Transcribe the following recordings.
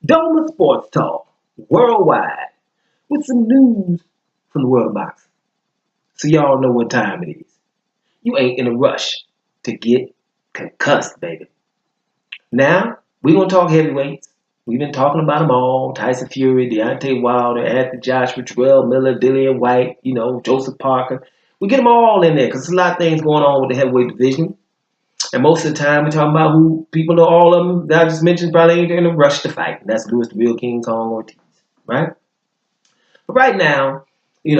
Doma Sports Talk, worldwide, with some news from the world of boxing. So y'all know what time it is. You ain't in a rush to get concussed, baby. Now, we gonna talk heavyweights. We've been talking about them all. Tyson Fury, Deontay Wilder, Anthony Joshua, Terrell Miller, Dillian White, Joseph Parker. We get them all in there because there's a lot of things going on with the heavyweight division. And most of the time, we're talking about who people know. All of them that I just mentioned probably ain't in a rush to fight. And that's Louis the Real King Kong Ortiz, right? But right now, I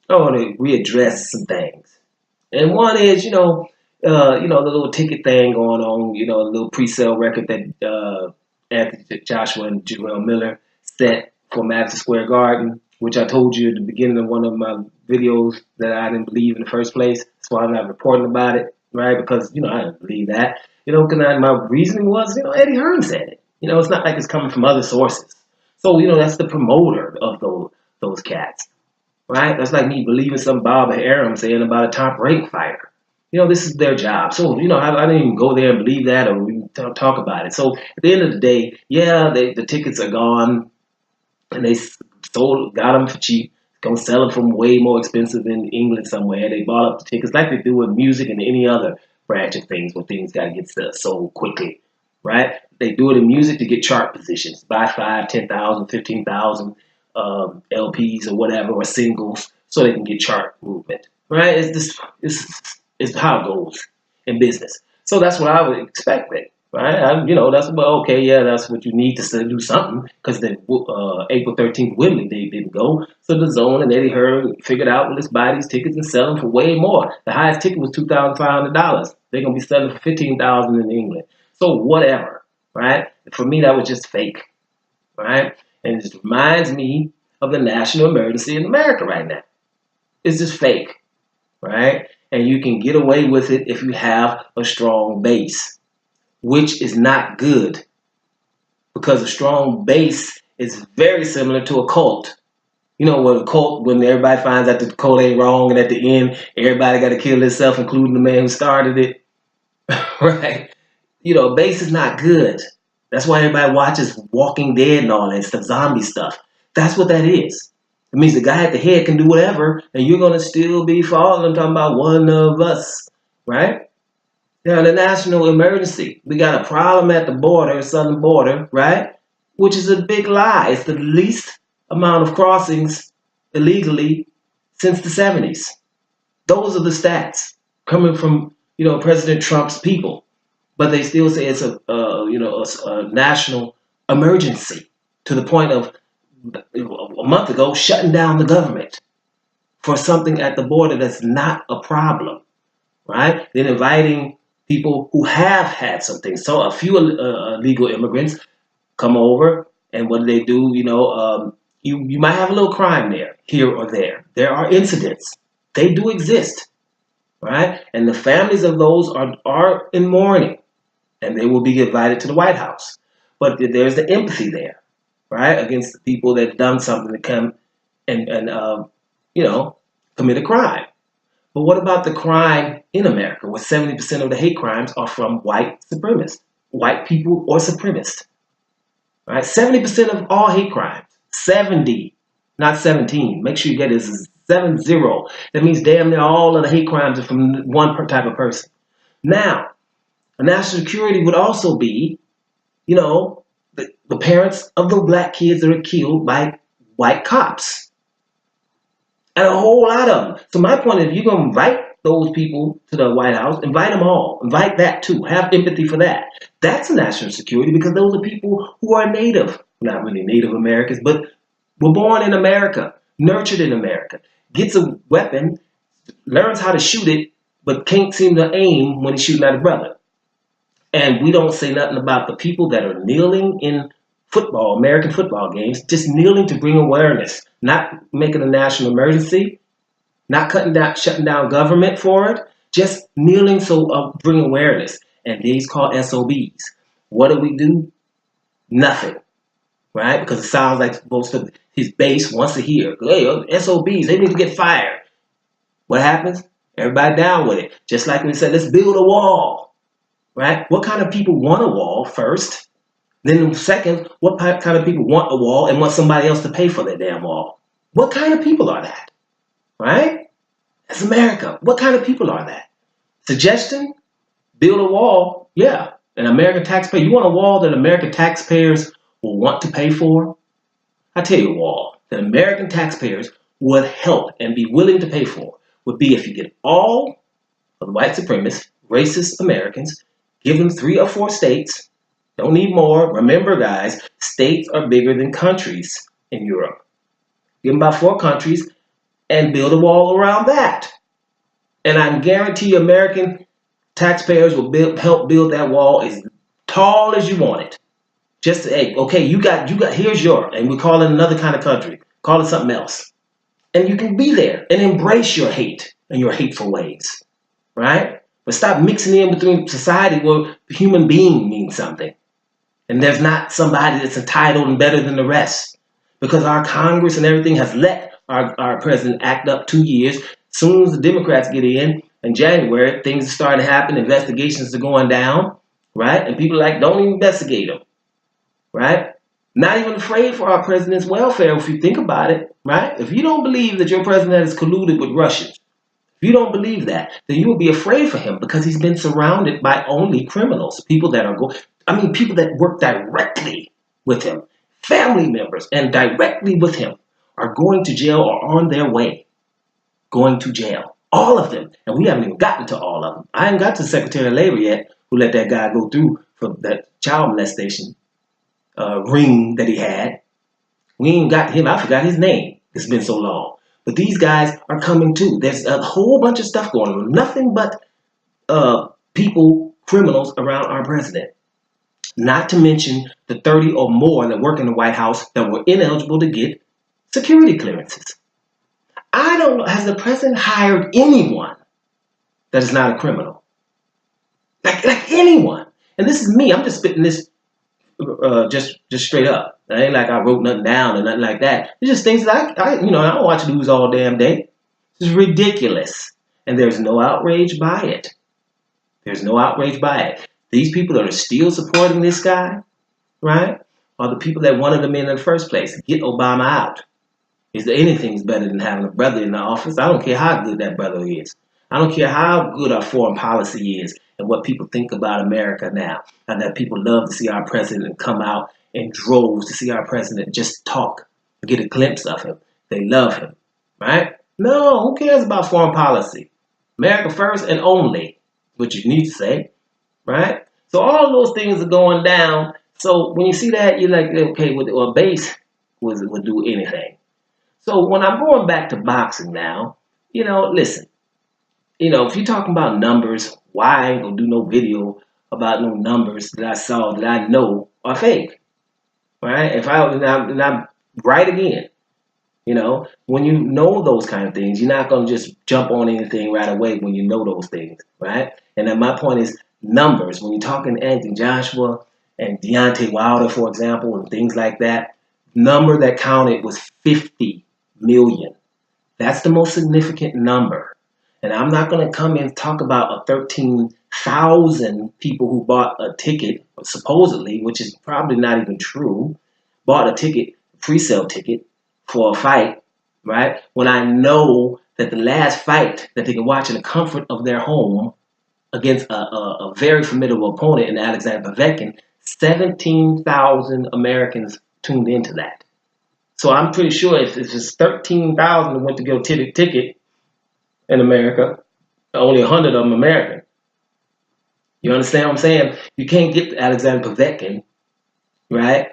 want to readdress some things. And one is, the little ticket thing going on. The little pre-sale record that Anthony Joshua and Jarrell Miller set for Madison Square Garden, which I told you at the beginning of one of my videos that I didn't believe in the first place. That's why I'm not reporting about it, right? Because, I didn't believe that. Because my reasoning was, Eddie Hearn said it. It's not like it's coming from other sources. So, that's the promoter of those cats, right? That's like me believing some Bob Arum saying about a top-ranked fighter. This is their job. So, I didn't even go there and believe that or we talk about it. So, at the end of the day, yeah, the tickets are gone and they got them for cheap. Gonna sell them from way more expensive in England somewhere. They bought up the tickets like they do with music and any other branch of things where things got to get sold quickly, right? They do it in music to get chart positions. Buy 5, 10,000, 15,000 LPs or whatever, or singles, so they can get chart movement, right? It's how it goes in business. So that's what I would expect, right? That's okay, yeah, that's what you need to do something because the April 13th Wembley they didn't go. So the Zone and Eddie Hearn figured out, well, let's buy these tickets and sell them for way more. The highest ticket was $2,500. They're gonna be selling for $15,000 in England. So whatever, right? For me, that was just fake, right? And it just reminds me of the national emergency in America right now. It's just fake, right? And you can get away with it if you have a strong base, which is not good because a strong base is very similar to a cult. When a cult, when everybody finds out that the cult ain't wrong and at the end, everybody got to kill themselves, including the man who started it, right? A base is not good. That's why everybody watches Walking Dead and all that stuff, zombie stuff. That's what that is. It means the guy at the head can do whatever, and you're going to still be falling. I'm talking about one of us, right? Now, the national emergency, we got a problem at the border, southern border, right? Which is a big lie. It's the least amount of crossings illegally since the 70s. Those are the stats coming from, President Trump's people. But they still say it's a national emergency to the point of a month ago shutting down the government for something at the border that's not a problem, right? Then inviting people who have had something. So a few illegal immigrants come over, and what do they do? You might have a little crime there, here or there. There are incidents. They do exist, right? And the families of those are in mourning, and they will be invited to the White House. But there's the empathy there, right, against the people that have done something to come and commit a crime. But what about the crime in America, where 70% of the hate crimes are from white supremacists, white people or supremacists, right? 70% of all hate crimes, 70, not 17. Make sure you get this, is 70. That means damn near all of the hate crimes are from one type of person. Now, a national security would also be, the parents of the black kids that are killed by white cops. And a whole lot of them. So my point is, if you're going to invite those people to the White House, invite them all. Invite that too. Have empathy for that. That's national security because those are people who are native. Not really Native Americans, but were born in America, nurtured in America. Gets a weapon, learns how to shoot it, but can't seem to aim when he's shooting at a brother. And we don't say nothing about the people that are kneeling in football, American football games, just kneeling to bring awareness, not making a national emergency, not shutting down government for it, just kneeling so bring awareness. And these called SOBs. What do? Nothing, right? Because it sounds like most of his base wants to hear, hey, SOBs, they need to get fired. What happens? Everybody down with it. Just like we said, let's build a wall, right? What kind of people want a wall first? Then second, what kind of people want a wall and want somebody else to pay for their damn wall? What kind of people are that? Right? That's America. What kind of people are that? Suggestion? Build a wall. Yeah. An American taxpayer. You want a wall that American taxpayers will want to pay for? I tell you a wall that American taxpayers would help and be willing to pay for would be if you get all of the white supremacists, racist Americans, give them 3 or 4 states. Don't need more. Remember, guys, states are bigger than countries in Europe. Give them about 4 countries and build a wall around that. And I guarantee American taxpayers will help build that wall as tall as you want it. Just, hey, okay, you got, here's your, and we call it another kind of country. Call it something else. And you can be there and embrace your hate and your hateful ways, right? But stop mixing in between society where human being means something. And there's not somebody that's entitled and better than the rest. Because our Congress and everything has let our president act up 2 years. As soon as the Democrats get in January, things are starting to happen, investigations are going down, right? And people are like, don't investigate them, right? Not even afraid for our president's welfare if you think about it, right? If you don't believe that your president has colluded with Russians, if you don't believe that, then you will be afraid for him because he's been surrounded by only criminals, people that people that work directly with him, family members, and directly with him are going to jail or on their way going to jail. All of them. And we haven't even gotten to all of them. I haven't got to the Secretary of Labor yet who let that guy go through for that child molestation ring that he had. We ain't got to him. I forgot his name. It's been so long. But these guys are coming too. There's a whole bunch of stuff going on. Nothing but criminals around our president. Not to mention the 30 or more that work in the White House that were ineligible to get security clearances. I don't know, has the president hired anyone that is not a criminal? Like anyone. And this is me. I'm just spitting this just straight up. It ain't like I wrote nothing down or nothing like that. It's just things that I don't watch news all damn day. It's ridiculous. And there's no outrage by it. There's no outrage by it. These people that are still supporting this guy, right, are the people that wanted him in the first place. Get Obama out. Is there anything's better than having a brother in the office? I don't care how good that brother is. I don't care how good our foreign policy is and what people think about America now. And that people love to see our president come out in droves to see our president just talk, get a glimpse of him. They love him, right? No, who cares about foreign policy? America first and only, what you need to say, right? So all of those things are going down. So when you see that, you're like, okay, well, base would do anything. So when I'm going back to boxing now, listen, if you're talking about numbers, why I ain't gonna do no video about no numbers that I saw that I know are fake, right? And I'm right again, when you know those kind of things, you're not gonna just jump on anything right away when you know those things, right? And then my point is numbers. When you're talking Anthony Joshua and Deontay Wilder, for example, and things like that, number that counted was 50 million. That's the most significant number. And I'm not going to come and talk about 13,000 people who bought a ticket, supposedly, which is probably not even true, bought a ticket, pre-sale ticket for a fight, right? When I know that the last fight that they can watch in the comfort of their home against a very formidable opponent in Alexander Povetkin, 17,000 Americans tuned into that. So I'm pretty sure if it's just 13,000 that went to go ticket in America, only 100 of them American. You understand what I'm saying? You can't get to Alexander Povetkin, right?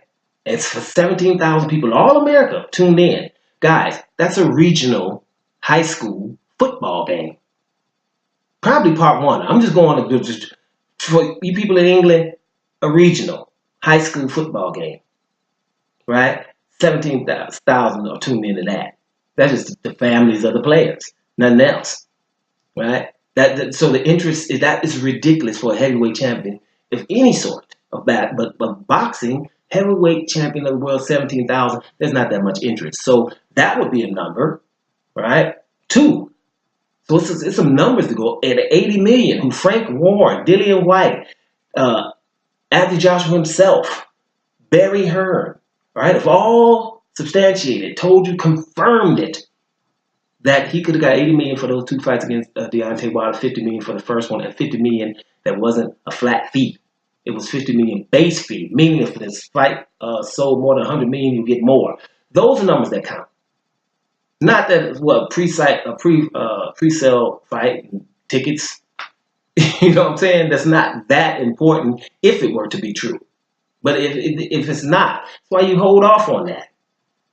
It's for 17,000 people, all America tuned in. Guys, that's a regional high school football game. Probably part one. I'm just going to just for you people in England, a regional high school football game, right? 17,000 are tuned into that. That's just the families of the players, nothing else, right? So the interest is ridiculous for a heavyweight champion of any sort of that. But boxing, heavyweight champion of the world, 17,000. There's not that much interest. So that would be a number, right? 2. So it's some numbers to go at 80 million. Who Frank Warren, Dillian White, Anthony Joshua himself, Barry Hearn, right? If all substantiated, told you, confirmed it, that he could have got 80 million for those 2 fights against Deontay Wilder, 50 million for the first one, and 50 million that wasn't a flat fee. It was 50 million base fee, meaning if this fight sold more than 100 million, you get more. Those are numbers that count. Not that pre-sale fight tickets. You know what I'm saying? That's not that important if it were to be true. But if it's not, that's why you hold off on that.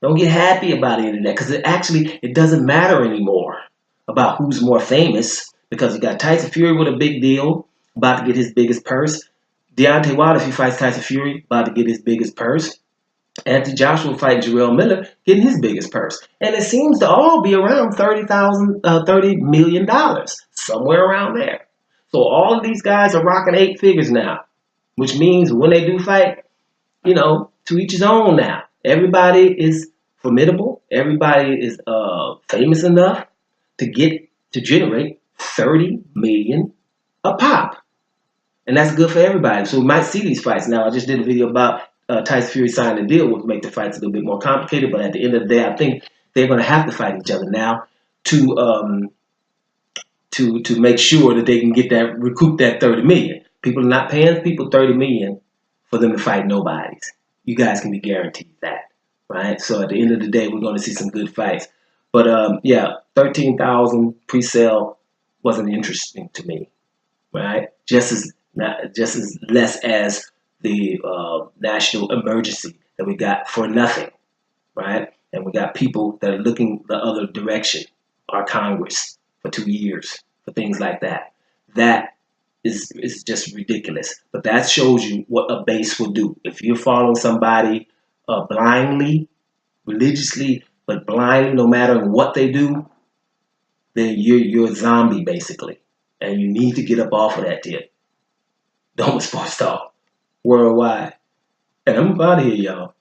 Don't get happy about any of that, because it doesn't matter anymore about who's more famous, because you got Tyson Fury with a big deal, about to get his biggest purse. Deontay Wilder, if he fights Tyson Fury, about to get his biggest purse. Anthony Joshua fighting Jarrell Miller, getting his biggest purse. And it seems to all be around $30 million, somewhere around there. So all of these guys are rocking 8 figures now, which means when they do fight, to each his own now. Everybody is formidable. Everybody is famous enough to generate 30 million a pop. And that's good for everybody. So we might see these fights. Now, I just did a video about Tyson Fury signing a deal, which make the fights a little bit more complicated. But at the end of the day, I think they're going to have to fight each other now to make sure that they can recoup that 30 million. People are not paying people 30 million for them to fight nobodies. You guys can be guaranteed that, right? So at the end of the day, we're going to see some good fights. But yeah, 13,000 pre-sale wasn't interesting to me, right? Just as less as the national emergency that we got for nothing, right? And we got people that are looking the other direction, our Congress, for 2 years, for things like that. That is just ridiculous. But that shows you what a base will do. If you're following somebody blindly, religiously, but blindly, no matter what they do, then you're a zombie, basically. And you need to get up off of that tip. Don't Sports Talk Worldwide. And I'm out of here, y'all.